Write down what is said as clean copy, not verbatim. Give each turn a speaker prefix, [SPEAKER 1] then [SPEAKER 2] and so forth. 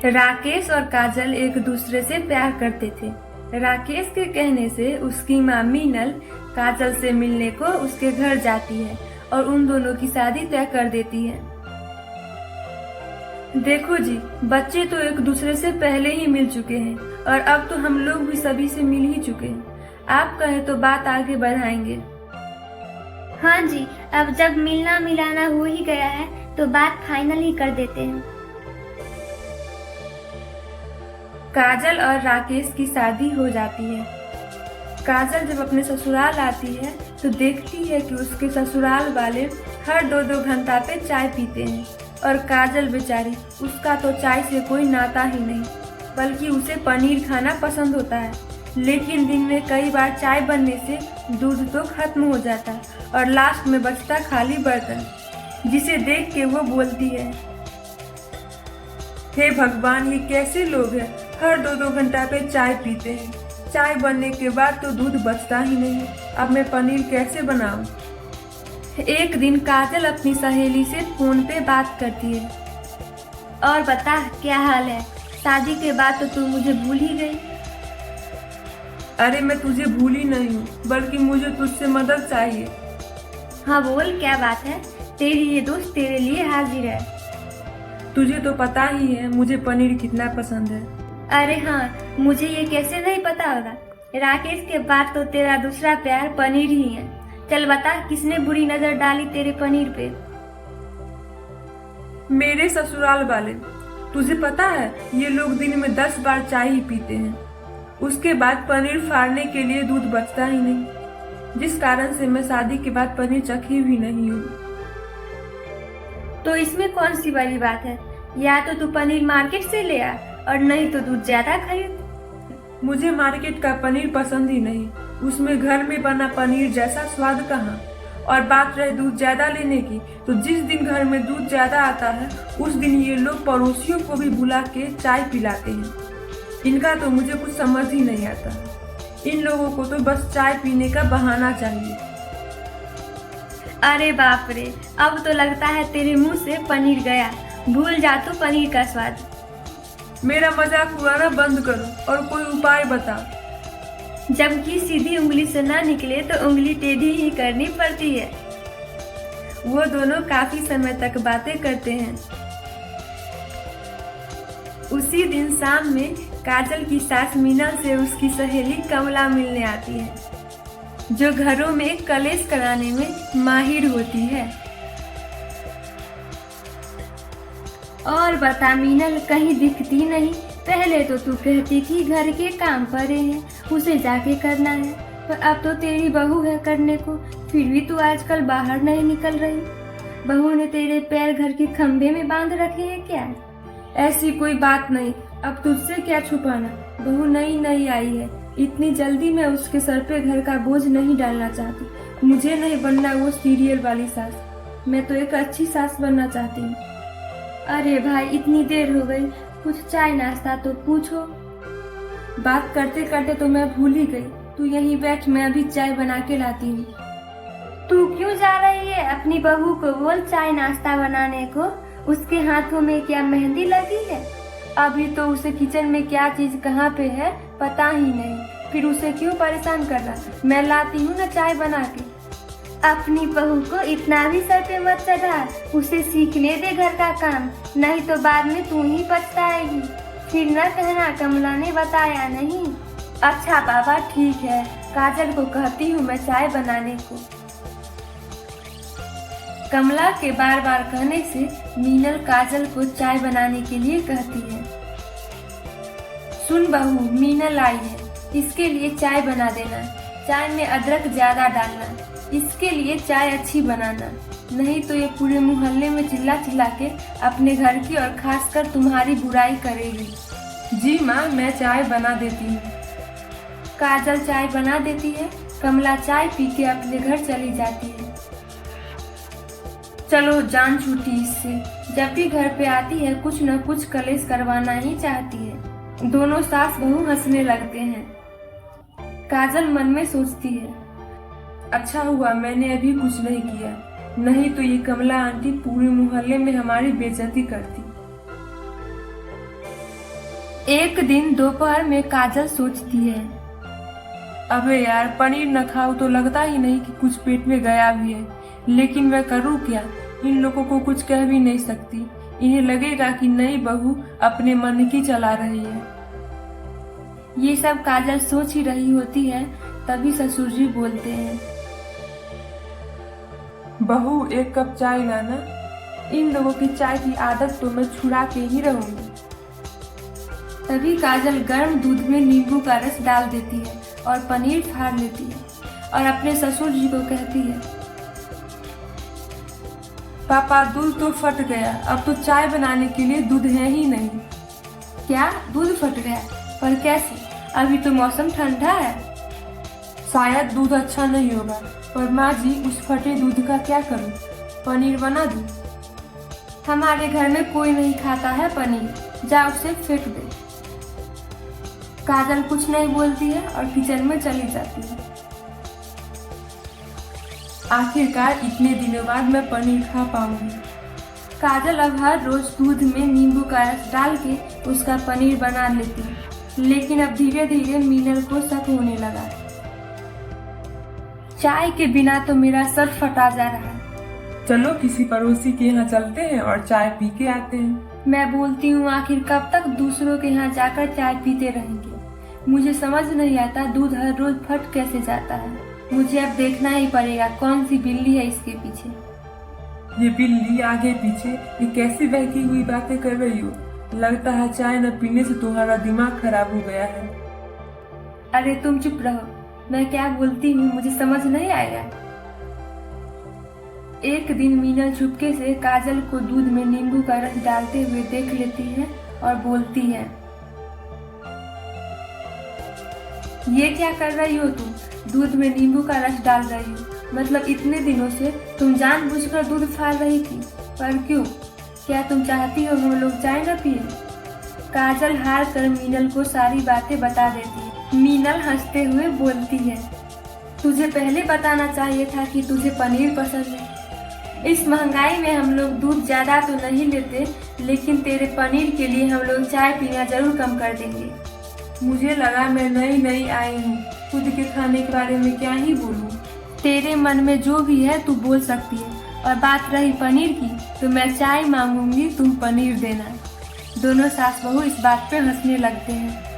[SPEAKER 1] राकेश और काजल एक दूसरे से प्यार करते थे। राकेश के कहने से उसकी माँ मीनल काजल से मिलने को उसके घर जाती है और उन दोनों की शादी तय कर देती है। देखो जी, बच्चे तो एक दूसरे से पहले ही मिल चुके हैं और अब तो हम लोग भी सभी से मिल ही चुके हैं। आप कहें तो बात आगे बढ़ाएंगे।
[SPEAKER 2] हाँ जी, अब जब मिलना मिलाना हो ही गया है तो बात फाइनल ही कर देते हैं।
[SPEAKER 1] काजल और राकेश की शादी हो जाती है। काजल जब अपने ससुराल आती है तो देखती है कि उसके ससुराल वाले हर 2-2 घंटा पे चाय पीते हैं और काजल बेचारी, उसका तो चाय से कोई नाता ही नहीं, बल्कि उसे पनीर खाना पसंद होता है। लेकिन दिन में कई बार चाय बनने से दूध तो खत्म हो जाता और लास्ट में बचता खाली बर्तन, जिसे देख के वो बोलती है, हे भगवान, ये कैसे लोग हैं, हर 2-2 घंटा पे चाय पीते हैं, चाय बनने के बाद तो दूध बचता ही नहीं, अब मैं पनीर कैसे बनाऊं। एक दिन काजल अपनी सहेली से फोन पे बात करती है।
[SPEAKER 2] और बता, क्या हाल है? शादी के बाद तो तू मुझे भूल ही गई।
[SPEAKER 1] अरे मैं तुझे भूली नहीं हूँ, बल्कि मुझे तुझसे मदद चाहिए।
[SPEAKER 2] हाँ बोल, क्या बात है? तेरी ये दोस्त तेरे लिए हाजिर है।
[SPEAKER 1] तुझे तो पता ही है मुझे पनीर कितना पसंद है।
[SPEAKER 2] अरे हाँ, मुझे ये कैसे नहीं पता होगा। राकेश के बाद तो तेरा दूसरा प्यार पनीर ही है। चल बता, किसने बुरी नजर डाली तेरे पनीर पे?
[SPEAKER 1] मेरे ससुराल वाले। तुझे पता है, ये लोग दिन में 10 बार चाय ही पीते हैं। उसके बाद पनीर फाड़ने के लिए दूध बचता ही नहीं, जिस कारण से मैं शादी के बाद पनीर चखी भी नहीं हूँ।
[SPEAKER 2] तो इसमें कौन सी बड़ी बात है? या तो तू पनीर मार्केट से ले आ और नहीं तो दूध ज्यादा खरीद।
[SPEAKER 1] मुझे मार्केट का पनीर पसंद ही नहीं, उसमें घर में बना पनीर जैसा स्वाद कहाँ। और बात रहे दूध ज्यादा लेने की, तो जिस दिन घर में दूध ज्यादा आता है उस दिन ये लोग पड़ोसियों को भी बुला के चाय पिलाते हैं। इनका तो मुझे कुछ समझ ही नहीं आता। इन लोगों को तो बस चाय पीने का बहाना चाहिए।
[SPEAKER 2] अरे बाप रे, अब तो लगता है तेरे मुंह से पनीर गया। भूल जा तू पनीर का स्वाद।
[SPEAKER 1] मेरा मजाक उड़ाना बंद करो और कोई उपाय बताओ।
[SPEAKER 2] जबकि सीधी उंगली से ना निकले तो उंगली टेढ़ी ही करनी पड़ती है।
[SPEAKER 1] वो दोनों काफी समय तक बातें करते हैं। उसी दिन शाम में काजल की सास मीनल से उसकी सहेली कमला मिलने आती है, जो घरों में कलेश कराने में माहिर होती है।
[SPEAKER 2] और बता मीनल, कहीं दिखती नहीं। पहले तो तू कहती थी घर के काम पड़े हैं, उसे जाके करना है, पर अब तो तेरी बहू है करने को, फिर भी तू आजकल बाहर नहीं निकल रही। बहू ने तेरे पैर घर के खंभे में बांध रखे हैं क्या?
[SPEAKER 1] ऐसी कोई बात नहीं, अब तुझसे क्या छुपाना। बहू नई नई आई है, इतनी जल्दी मैं उसके सर पे घर का बोझ नहीं डालना चाहती। मुझे नहीं बनना वो सीरियल वाली सास, मैं तो एक अच्छी सास बनना चाहती हूँ।
[SPEAKER 2] अरे भाई, इतनी देर हो गई, कुछ चाय नाश्ता तो पूछो।
[SPEAKER 1] बात करते करते तो मैं भूल ही गई। तू यहीं बैठ, मैं अभी चाय बना के लाती हूँ।
[SPEAKER 2] तू क्यों जा रही है? अपनी बहू को बोल चाय नाश्ता बनाने को। उसके हाथों में क्या मेहंदी लगी है?
[SPEAKER 1] अभी तो उसे किचन में क्या चीज कहाँ पे है पता ही नहीं, फिर उसे क्यों परेशान करना। मैं लाती हूँ ना चाय बना के।
[SPEAKER 2] अपनी बहू को इतना भी सर पे मत चढ़ा, उसे सीखने दे घर का काम, नहीं तो बाद में तू ही पछताएगी। फिर न कहना कमला ने बताया नहीं।
[SPEAKER 1] अच्छा बाबा, ठीक है, काजल को कहती हूँ मैं चाय बनाने को। कमला के बार बार कहने से मीनल काजल को चाय बनाने के लिए कहती है। सुन बहू, मीनल आई है, इसके लिए चाय बना देना। चाय में अदरक ज्यादा डालना, इसके लिए चाय अच्छी बनाना, नहीं तो ये पूरे मोहल्ले में चिल्ला चिल्ला के अपने घर की और खासकर तुम्हारी बुराई करेगी। जी माँ, मैं चाय बना देती हूँ। काजल चाय बना देती है। कमला चाय पी के अपने घर चली जाती है। चलो जान छूटी इससे, जब भी घर पे आती है कुछ न कुछ कलेश करवाना ही चाहती है। दोनों सास बहू हंसने लगते हैं। काजल मन में सोचती है, अच्छा हुआ मैंने अभी कुछ नहीं किया, नहीं तो ये कमला आंटी पूरे मोहल्ले में हमारी बेइज्जती करती। एक दिन दोपहर में काजल सोचती है, अबे यार पनीर न खाऊं तो लगता ही नहीं कि कुछ पेट में गया भी है, लेकिन मैं करूँ क्या? इन लोगों को कुछ कह भी नहीं सकती। इन्हें लगेगा कि नई बहू अपने मन की चला रही है। ये सब काजल सोच ही रही होती है, तभी ससुर जी बोलते हैं, बहू एक कप चाय लाना। इन लोगों की चाय की आदत तो मैं छुड़ा के ही रहूंगी। तभी काजल गर्म दूध में नींबू का रस डाल देती है और पनीर फाड़ लेती है और अपने ससुर जी को कहती है, पापा दूध तो फट गया, अब तो चाय बनाने के लिए दूध है ही नहीं। क्या दूध फट गया? पर कैसे? अभी तो मौसम ठंडा है। शायद दूध अच्छा नहीं होगा, पर माँ जी उस फटे दूध का क्या करूँ? पनीर बना दूँ? हमारे घर में कोई नहीं खाता है पनीर, जा उसे फेंक दे। काजल कुछ नहीं बोलती है और किचन में चली जाती है। आखिरकार इतने दिनों बाद मैं पनीर खा पाऊंगी। काजल अब हर रोज दूध में नींबू का रस डाल के उसका पनीर बना लेती है, लेकिन अब धीरे धीरे मीनल को शक होने लगा। चाय के बिना तो मेरा सर फटा जा रहा है। चलो किसी पड़ोसी के यहाँ चलते हैं और चाय पी के आते हैं। मैं बोलती हूँ आखिर कब तक दूसरों के यहाँ जाकर चाय पीते रहेंगे? मुझे समझ नहीं आता दूध हर रोज फट कैसे जाता है। मुझे अब देखना ही पड़ेगा कौन सी बिल्ली है इसके पीछे। ये बिल्ली आगे पीछे ये कैसी बहकी हुई बातें कर रही हो? लगता है चाय न पीने से तुम्हारा दिमाग खराब हो गया है। अरे तुम चुप रहो, मैं क्या बोलती हूँ मुझे समझ नहीं आएगा। एक दिन मीनल चुपके से काजल को दूध में नींबू का रस डालते हुए देख लेती है और बोलती है, ये क्या कर रही हो तुम? दूध में नींबू का रस डाल रही हो? मतलब इतने दिनों से तुम जानबूझकर दूध फाड़ रही थी, पर क्यों? क्या तुम चाहती हो हम लोग चाय न पिए? काजल हार कर मीनल को सारी बातें बता देती है। मीनल हंसते हुए बोलती है, तुझे पहले बताना चाहिए था कि तुझे पनीर पसंद है। इस महंगाई में हम लोग दूध ज्यादा तो नहीं लेते, लेकिन तेरे पनीर के लिए हम लोग चाय पीना जरूर कम कर देंगे। मुझे लगा मैं नई आई हूँ, खुद के खाने के बारे में क्या ही बोलूँ। तेरे मन में जो भी है तू बोल सकती है, और बात रही पनीर की तो मैं चाय मांगूंगी, तुम पनीर देना। दोनों सास बहू इस बात पे हंसने लगते हैं।